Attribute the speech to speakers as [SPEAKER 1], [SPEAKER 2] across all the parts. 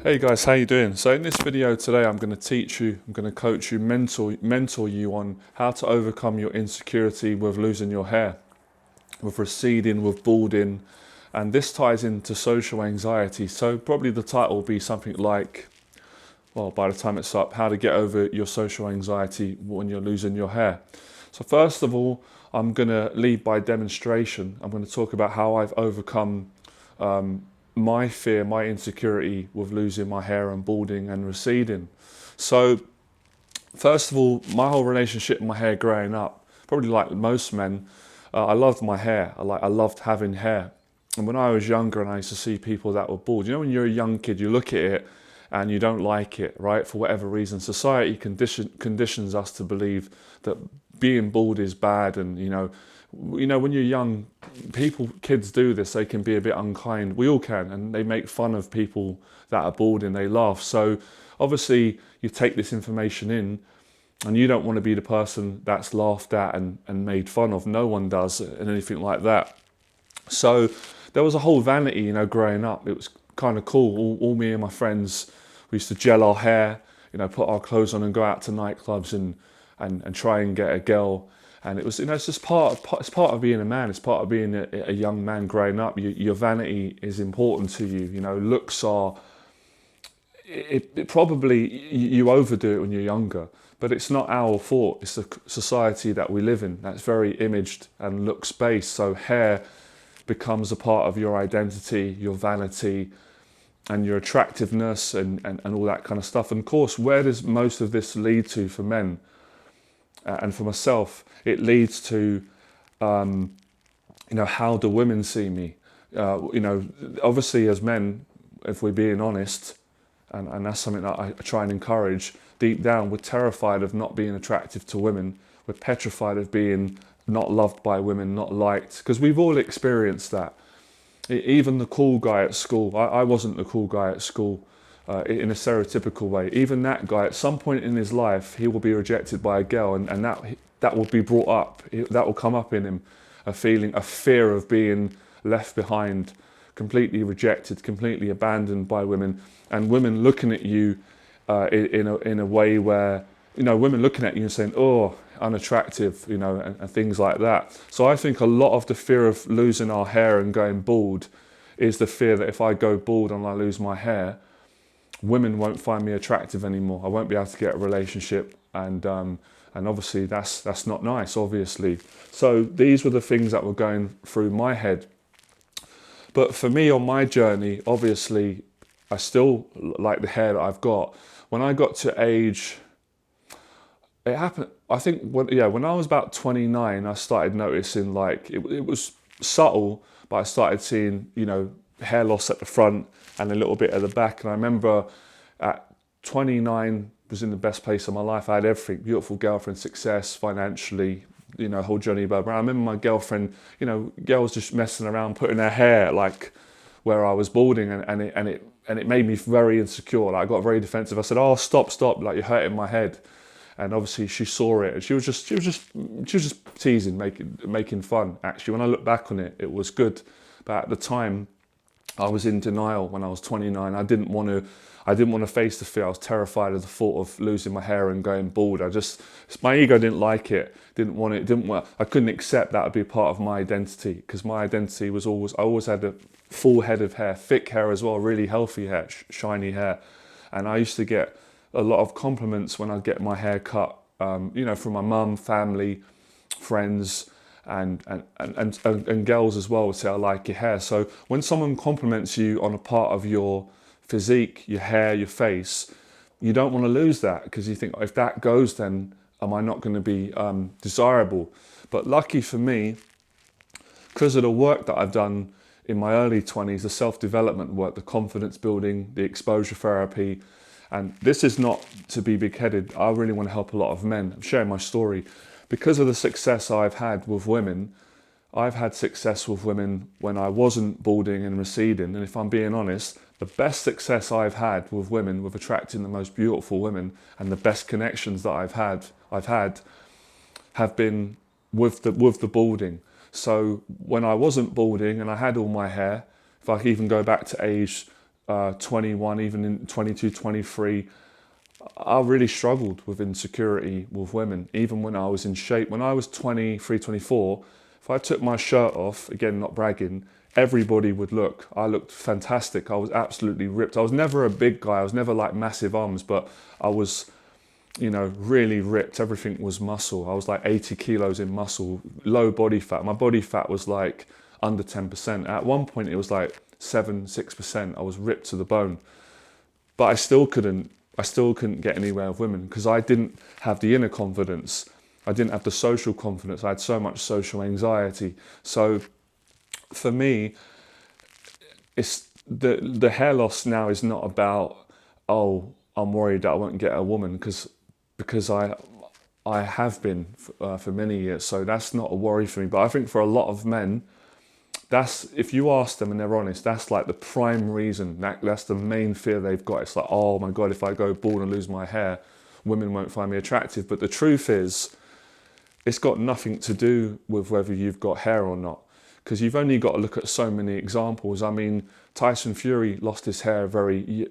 [SPEAKER 1] Hey guys, how you doing? So in this video today, I'm going to teach you, I'm going to coach you, mentor you on how to overcome your insecurity with losing your hair, with receding, with balding, and this ties into social anxiety. So probably the title will be something like, well, by the time it's up, how to get over your social anxiety when you're losing your hair. So first of all, I'm going to lead by demonstration. I'm going to talk about how I've overcome my fear, my insecurity with losing my hair and balding and receding. So first of all, my whole relationship with my hair growing up, probably like most men, I loved my hair. I loved having hair. And when I was younger and I used to see people that were bald, when you're a young kid, you look at it and you don't like it, right? For whatever reason, society conditions us to believe that being bald is bad, and when you're young, kids do this. They can be a bit unkind. We all can, and they make fun of people that are bald and they laugh. So obviously, you take this information in, and you don't want to be the person that's laughed at and made fun of. No one does, and anything like that. So there was a whole vanity, growing up. It was kind of cool. All me and my friends, we used to gel our hair, put our clothes on and go out to nightclubs and try and get a girl. And it was, it's just it's part of being a man. It's part of being a young man growing up. Your vanity is important to you. Looks are, it probably, you overdo it when you're younger, but it's not our fault. It's the society that we live in that's very imaged and looks based. So hair becomes a part of your identity, your vanity, and your attractiveness and all that kind of stuff. And of course, where does most of this lead to for men? And for myself, it leads to, how do women see me? Obviously as men, if we're being honest, and that's something that I try and encourage, deep down, we're terrified of not being attractive to women. We're petrified of being not loved by women, not liked, because we've all experienced that. Even the cool guy at school, I wasn't the cool guy at school in a stereotypical way. Even that guy, at some point in his life, he will be rejected by a girl, and that will be brought up. That will come up in him, a fear of being left behind, completely rejected, completely abandoned by women, and women looking at you in a way where, women looking at you and saying, oh, unattractive, and things like that. So I think a lot of the fear of losing our hair and going bald is the fear that if I go bald and I lose my hair, women won't find me attractive anymore. I won't be able to get a relationship, and obviously that's not nice, obviously. So these were the things that were going through my head. But for me on my journey, obviously, I still like the hair that I've got. When I got to age, it happened, I think, when I was about 29, I started noticing, it was subtle, but I started seeing, hair loss at the front and a little bit at the back. And I remember at 29 was in the best place of my life. I had everything: beautiful girlfriend, success, financially, whole journey above. I remember my girlfriend, girls just messing around, putting their hair like where I was balding, and it made me very insecure. I got very defensive. I said, "Oh, stop! Like, you're hurting my head." And obviously she saw it, and she was just teasing, making fun. Actually, when I look back on it, it was good. But at the time, I was in denial. When I was 29, I didn't want to face the fear. I was terrified of the thought of losing my hair and going bald. My ego didn't like it. Didn't want it. I couldn't accept that would be a part of my identity, because my identity was I always had a full head of hair, thick hair as well, really healthy hair, shiny hair, and I used to get a lot of compliments when I'd get my hair cut, from my mum, family, friends, and girls as well would say, I like your hair. So when someone compliments you on a part of your physique, your hair, your face, you don't want to lose that, because you think, if that goes, then am I not going to be desirable? But lucky for me, because of the work that I've done in my early 20s, the self-development work, the confidence building, the exposure therapy, and this is not to be big-headed. I really want to help a lot of men. I'm sharing my story. Because of the success I've had with women, I've had success with women when I wasn't balding and receding. And if I'm being honest, the best success I've had with women, with attracting the most beautiful women, and the best connections that I've had have been with the balding. So when I wasn't balding and I had all my hair, if I even go back to age 21, even in 22, 23, I really struggled with insecurity with women, even when I was in shape. When I was 23, 24, if I took my shirt off, again, not bragging, everybody would look. I looked fantastic. I was absolutely ripped. I was never a big guy. I was never like massive arms, but I was, really ripped. Everything was muscle. I was like 80 kilos in muscle, low body fat. My body fat was like under 10%. At one point, it was like 6%. I was ripped to the bone, but I still couldn't get anywhere with women because I didn't have the inner confidence. I didn't have the social confidence. I had so much social anxiety. So for me, it's the hair loss now is not about, oh, I'm worried that I won't get a woman, because I have been for many years. So that's not a worry for me. But I think for a lot of men, that's, if you ask them and they're honest, that's like the prime reason. That's the main fear they've got. It's like, oh my God, if I go bald and lose my hair, women won't find me attractive. But the truth is, it's got nothing to do with whether you've got hair or not, because you've only got to look at so many examples. I mean, Tyson Fury lost his hair very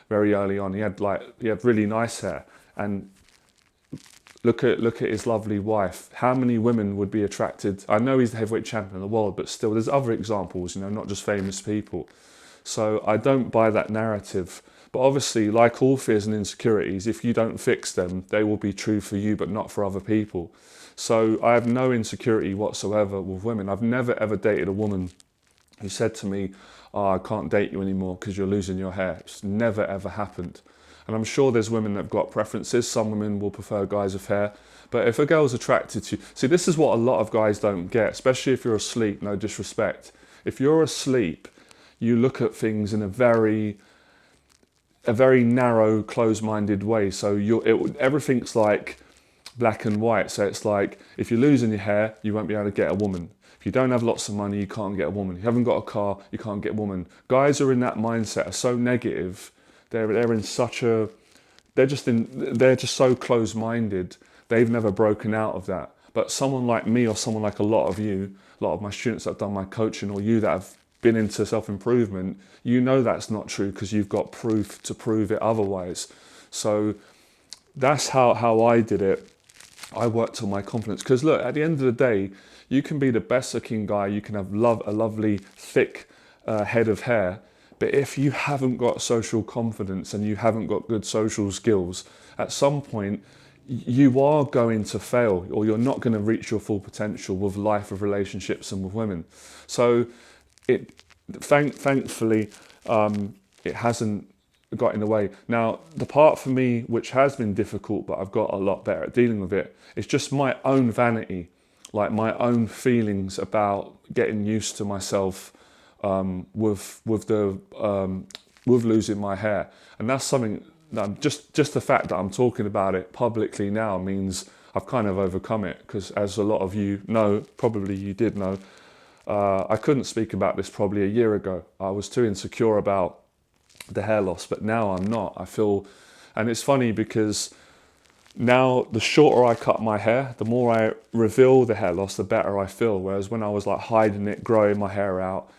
[SPEAKER 1] very early on. He had really nice hair, and look at his lovely wife. How many women would be attracted? I know he's the heavyweight champion of the world, but still, there's other examples, not just famous people. So I don't buy that narrative. But obviously, like all fears and insecurities, if you don't fix them, they will be true for you, but not for other people. So I have no insecurity whatsoever with women. I've never ever dated a woman who said to me, oh, I can't date you anymore because you're losing your hair. It's never ever happened. And I'm sure there's women that have got preferences. Some women will prefer guys with hair. But if a girl's attracted to you... See, this is what a lot of guys don't get, especially if you're asleep, no disrespect. If you're asleep, you look at things in a very narrow, closed-minded way. So everything's like black and white. So it's like, if you're losing your hair, you won't be able to get a woman. If you don't have lots of money, you can't get a woman. If you haven't got a car, you can't get a woman. Guys are in that mindset, are so negative. They're in such a, they're just so close-minded. They've never broken out of that. But someone like me, or someone like a lot of you, a lot of my students that have done my coaching, or you that have been into self-improvement, that's not true because you've got proof to prove it otherwise. So that's how I did it. I worked on my confidence, because look, at the end of the day, you can be the best looking guy, you can have a lovely thick head of hair, but if you haven't got social confidence and you haven't got good social skills, at some point you are going to fail, or you're not going to reach your full potential with life, with relationships and with women. So thankfully it hasn't got in the way. Now, the part for me which has been difficult, but I've got a lot better at dealing with it, is just my own vanity, like my own feelings about getting used to myself with losing my hair. And that's something that just the fact that I'm talking about it publicly now means I've kind of overcome it, because as a lot of you know, probably you did know, I couldn't speak about this probably a year ago. I was too insecure about the hair loss, but now I'm not. I feel, and it's funny because now the shorter I cut my hair, the more I reveal the hair loss, the better I feel. Whereas when I was like hiding it, growing my hair out,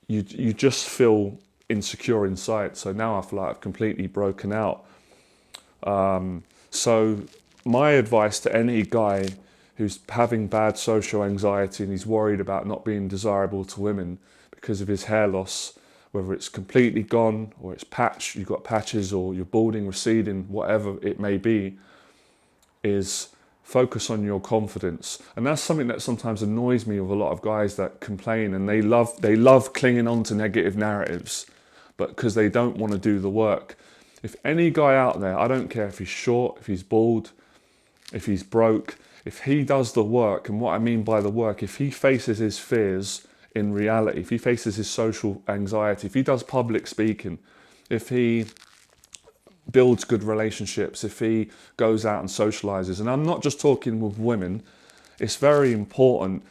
[SPEAKER 1] you just feel insecure inside. So now I feel like I've completely broken out. So my advice to any guy who's having bad social anxiety and he's worried about not being desirable to women because of his hair loss, whether it's completely gone or it's patched, you've got patches, or you're balding, receding, whatever it may be, is focus on your confidence. And that's something that sometimes annoys me with a lot of guys that complain, and they love clinging on to negative narratives, but because they don't want to do the work. If any guy out there, I don't care if he's short, if he's bald, if he's broke, if he does the work, and what I mean by the work, if he faces his fears in reality, if he faces his social anxiety, if he does public speaking, if he builds good relationships, if he goes out and socializes, and I'm not just talking with women, it's very important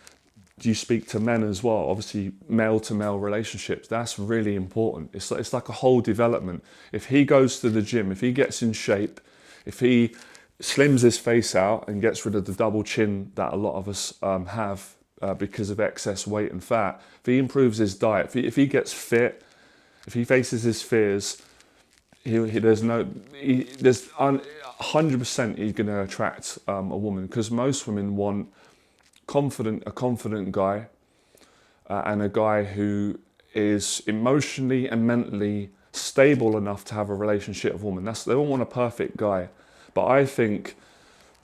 [SPEAKER 1] you speak to men as well. Obviously, male to male relationships, that's really important. It's like a whole development. If he goes to the gym, if he gets in shape, if he slims his face out and gets rid of the double chin that a lot of us have because of excess weight and fat, if he improves his diet, if he gets fit, If he faces his fears, there's 100% he's going to attract a woman, because most women want a confident guy, and a guy who is emotionally and mentally stable enough to have a relationship with a woman. They don't want a perfect guy. But I think,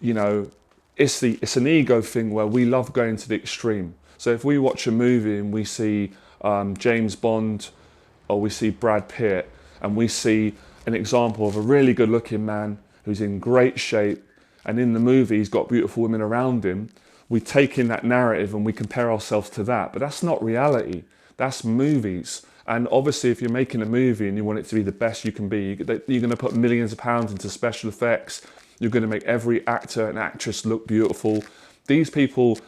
[SPEAKER 1] it's an ego thing where we love going to the extreme. So if we watch a movie and we see James Bond, or we see Brad Pitt, and we see an example of a really good looking man who's in great shape, and in the movie he's got beautiful women around him, we take in that narrative and we compare ourselves to that. But that's not reality. That's movies. And obviously if you're making a movie and you want it to be the best you can be, you're going to put millions of pounds into special effects. You're going to make every actor and actress look beautiful. These people,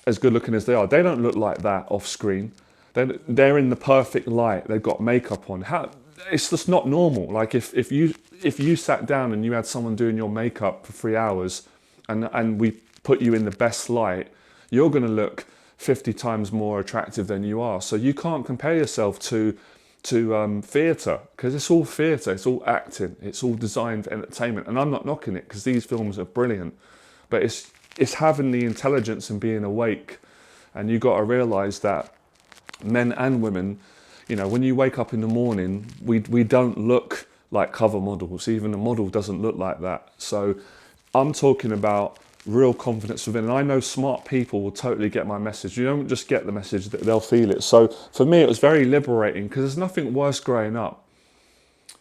[SPEAKER 1] as good looking as they are, they don't look like that off screen. They're in the perfect light. They've got makeup on. It's just not normal. Like if you sat down and you had someone doing your makeup for 3 hours, and we put you in the best light, you're going to look 50 times more attractive than you are. So you can't compare yourself to theatre, because it's all theatre, it's all acting, it's all designed for entertainment. And I'm not knocking it, because these films are brilliant, but it's having the intelligence and being awake. And you got to realise that men and women, when you wake up in the morning, we don't look like cover models. Even a model doesn't look like that. So I'm talking about real confidence within. And I know smart people will totally get my message. You don't just get the message, they'll feel it. So for me, it was very liberating, because there's nothing worse growing up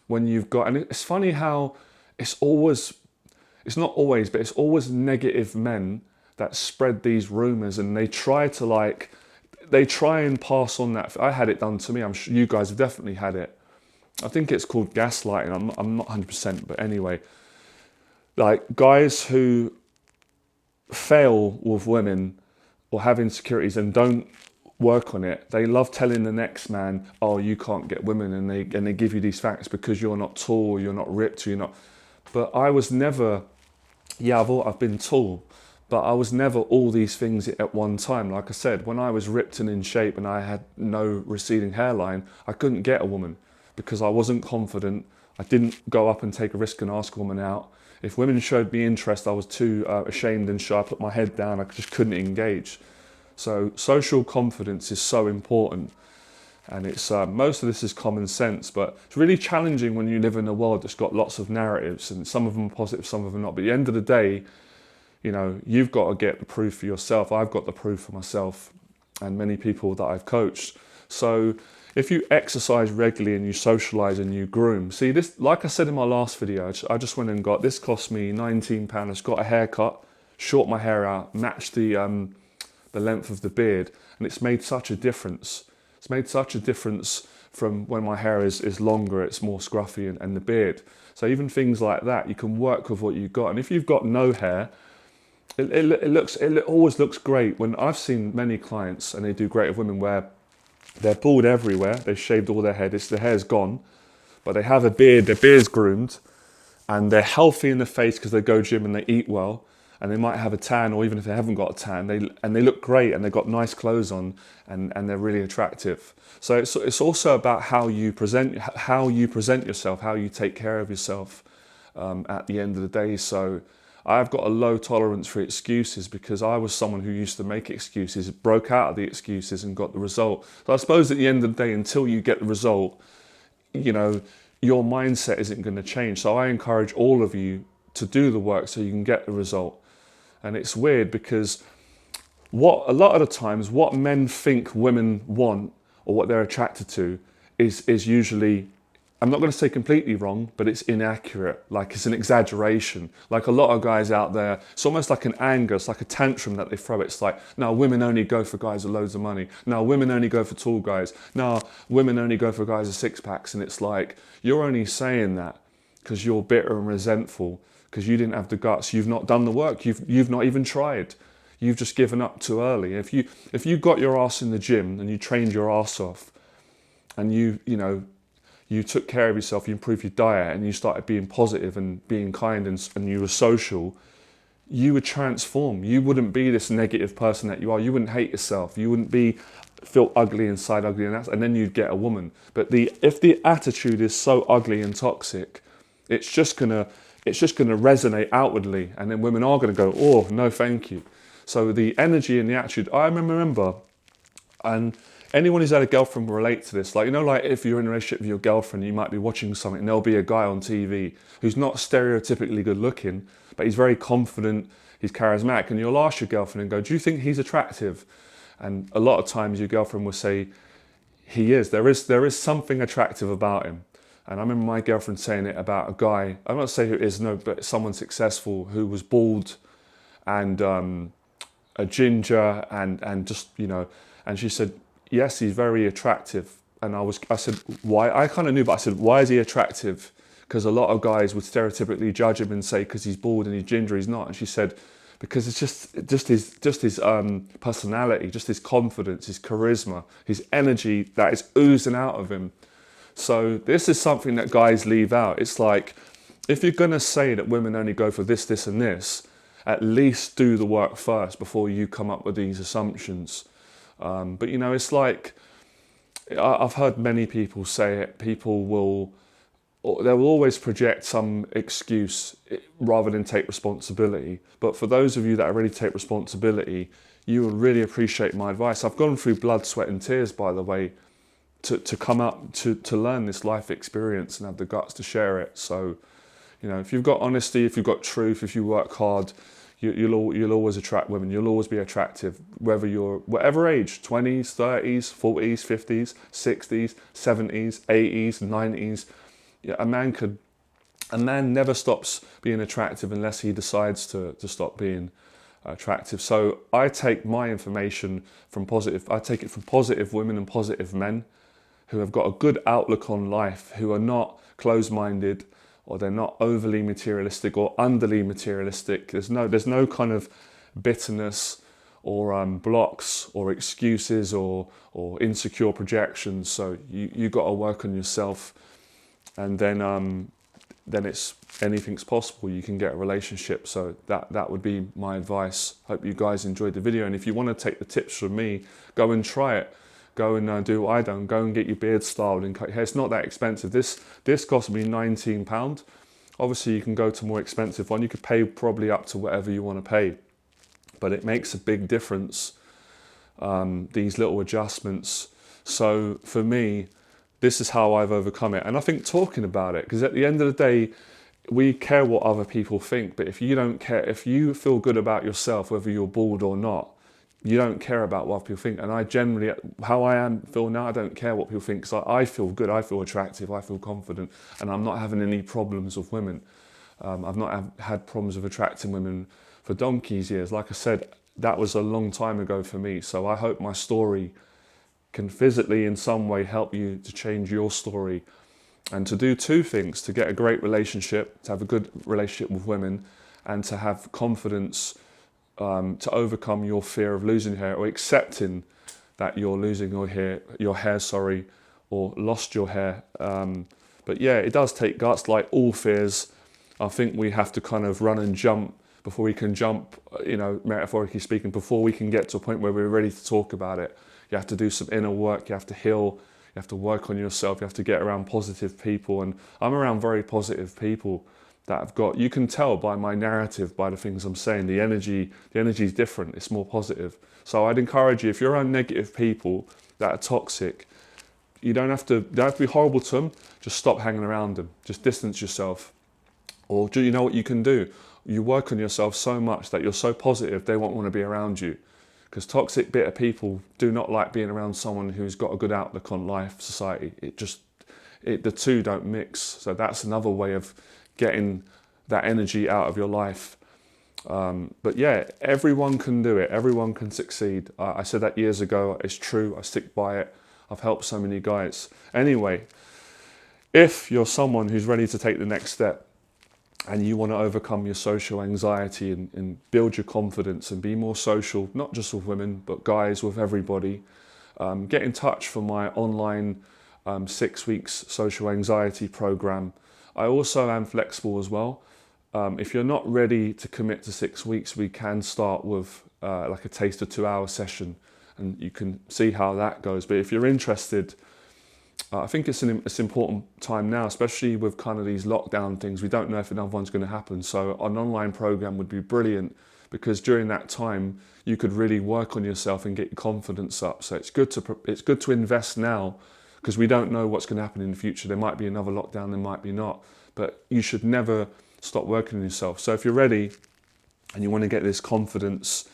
[SPEAKER 1] when you've got, and it's funny how it's not always, but it's always negative men that spread these rumors, and they try and pass on that. I had it done to me. I'm sure you guys have definitely had it. I think it's called gaslighting. I'm not 100%, but anyway, like guys who fail with women or have insecurities and don't work on it, they love telling the next man, oh, you can't get women, and they give you these facts because you're not tall, you're not ripped, you're not. But I was never, I've been tall, but I was never all these things at one time. Like I said, when I was ripped and in shape and I had no receding hairline, I couldn't get a woman because I wasn't confident. I didn't go up and take a risk and ask a woman out. If women showed me interest, I was too ashamed and shy. I put my head down, I just couldn't engage. So social confidence is so important. And it's most of this is common sense, but it's really challenging when you live in a world that's got lots of narratives, and some of them are positive, some of them not. But at the end of the day, you've got to get the proof for yourself. I've got the proof for myself and many people that I've coached. So if you exercise regularly and you socialize and you groom, see this, like I said in my last video, I just went and got, this cost me £19. I just got a haircut, short my hair out, matched the length of the beard, and it's made such a difference. It's made such a difference from when my hair is longer, it's more scruffy, and the beard. So even things like that, you can work with what you've got. And if you've got no hair, it always looks great. When I've seen many clients, and they do great with women, where they're bald everywhere, they've shaved all their head, the hair's gone, but they have a beard, their beard's groomed, and they're healthy in the face because they go gym and they eat well, and they might have a tan, or even if they haven't got a tan, they look great, and they've got nice clothes on, and they're really attractive. So it's also about how you present yourself, how you take care of yourself at the end of the day. So I've got a low tolerance for excuses, because I was someone who used to make excuses, broke out of the excuses and got the result. So I suppose at the end of the day, until you get the result, your mindset isn't going to change. So I encourage all of you to do the work so you can get the result. And it's weird, because a lot of the times what men think women want, or what they're attracted to, is usually, I'm not going to say completely wrong, but it's inaccurate. Like, it's an exaggeration. Like a lot of guys out there, it's almost like an anger, it's like a tantrum that they throw. It's like, no, women only go for guys with loads of money. No, women only go for tall guys. No, women only go for guys with six packs. And it's like, you're only saying that because you're bitter and resentful, because you didn't have the guts. You've not done the work. You've not even tried. You've just given up too early. If you got your ass in the gym and you trained your ass off, and you took care of yourself, you improved your diet, and you started being positive and being kind, and you were social, you would transform. You wouldn't be this negative person that you are. You wouldn't hate yourself. You wouldn't feel ugly inside, ugly, and then you'd get a woman. But if the attitude is so ugly and toxic, it's just gonna resonate outwardly, and then women are gonna go, oh no, thank you. So the energy and the attitude. I remember, and anyone who's had a girlfriend will relate to this. Like, you know, like if you're in a relationship with your girlfriend, you might be watching something, and there'll be a guy on TV who's not stereotypically good looking, but he's very confident, he's charismatic, and you'll ask your girlfriend and go, do you think he's attractive? And a lot of times your girlfriend will say, he is. There is something attractive about him. And I remember my girlfriend saying it about a guy, I'm not saying who it is, no, but someone successful who was bald and a ginger and just, you know, and she said, yes, he's very attractive. And I said, why? I kind of knew, but I said, why is he attractive? Because a lot of guys would stereotypically judge him and say, because he's bald and he's ginger, he's not. And she said, because it's just his personality, just his confidence, his charisma, his energy that is oozing out of him. So this is something that guys leave out. It's like, if you're going to say that women only go for this, this and this, at least do the work first before you come up with these assumptions. But you know, it's like, I've heard many people say it, they will always project some excuse rather than take responsibility. But for those of you that are ready to take responsibility, you will really appreciate my advice. I've gone through blood, sweat and tears, by the way, to come up, to learn this life experience and have the guts to share it. So, you know, if you've got honesty, if you've got truth, if you work hard, you'll always attract women. You'll always be attractive, whether you're whatever age, 20s, 30s, 40s, 50s, 60s, 70s, 80s, 90s. Yeah, a man never stops being attractive unless he decides to stop being attractive. So I take my information I take it from positive women and positive men who have got a good outlook on life, who are not closed-minded, or they're not overly materialistic or underly materialistic. There's no kind of bitterness or blocks or excuses or insecure projections. So you got to work on yourself, and then it's anything's possible. You can get a relationship. So that would be my advice. Hope you guys enjoyed the video, and if you want to take the tips from me, go and try it. Go and do what I done. Go and get your beard styled and cut your hair. It's not that expensive. This cost me £19. Obviously, you can go to more expensive one. You could pay probably up to whatever you want to pay, but it makes a big difference. These little adjustments. So for me, this is how I've overcome it. And I think talking about it, because at the end of the day, we care what other people think. But if you don't care, if you feel good about yourself, whether you're bald or not, you don't care about what people think. And I generally, how I feel now, I don't care what people think, because I feel good, I feel attractive, I feel confident, and I'm not having any problems with women. I've not had problems with attracting women for donkey's years. Like I said, that was a long time ago for me. So I hope my story can physically in some way help you to change your story and to do two things: to get a great relationship, to have a good relationship with women, and to have confidence to overcome your fear of losing hair, or accepting that you're losing your hair, or lost your hair. But yeah, it does take guts, like all fears. I think we have to kind of run and jump before we can jump, you know, metaphorically speaking, before we can get to a point where we're ready to talk about it. You have to do some inner work, you have to heal, you have to work on yourself, you have to get around positive people. And I'm around very positive people that have got, you can tell by my narrative, by the things I'm saying, the energy is different, it's more positive. So I'd encourage you, if you're around negative people that are toxic, you don't have to be horrible to them, just stop hanging around them, just distance yourself. Or do you know what you can do? You work on yourself so much that you're so positive they won't want to be around you. Because toxic, bitter people do not like being around someone who's got a good outlook on life, society. The two don't mix. So that's another way of getting that energy out of your life. But yeah, everyone can do it. Everyone can succeed. I said that years ago. It's true. I stick by it. I've helped so many guys. Anyway, if you're someone who's ready to take the next step and you want to overcome your social anxiety and build your confidence and be more social, not just with women, but guys, with everybody, get in touch for my online 6 weeks social anxiety program. I also am flexible as well. If you're not ready to commit to 6 weeks, we can start with like a taster 2-hour session, and you can see how that goes. But if you're interested, I think it's an important time now, especially with kind of these lockdown things. We don't know if another one's going to happen. So an online program would be brilliant, because during that time you could really work on yourself and get your confidence up. So it's good to invest now, because we don't know what's going to happen in the future. There might be another lockdown, there might be not. But you should never stop working on yourself. So if you're ready and you want to get this confidence,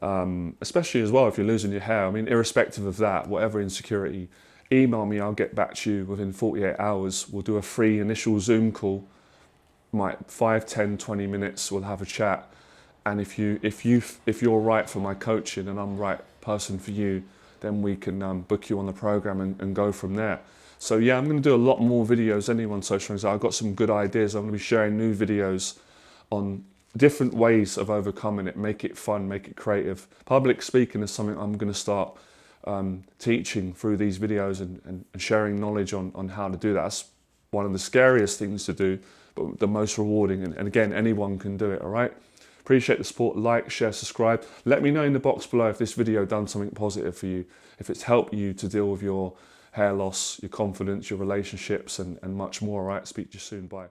[SPEAKER 1] especially as well if you're losing your hair, I mean, irrespective of that, whatever insecurity, email me, I'll get back to you within 48 hours. We'll do a free initial Zoom call, might 5, 10, 20 minutes, we'll have a chat. And if you're right for my coaching and I'm the right person for you, then we can book you on the program and go from there. So yeah, I'm going to do a lot more videos anyway on social media. I've got some good ideas. I'm going to be sharing new videos on different ways of overcoming it. Make it fun, make it creative. Public speaking is something I'm going to start teaching through these videos and sharing knowledge on how to do that. That's one of the scariest things to do, but the most rewarding. And again, anyone can do it, all right? Appreciate the support. Like, share, subscribe. Let me know in the box below if this video done something positive for you, if it's helped you to deal with your hair loss, your confidence, your relationships, and much more, all right? Speak to you soon. Bye.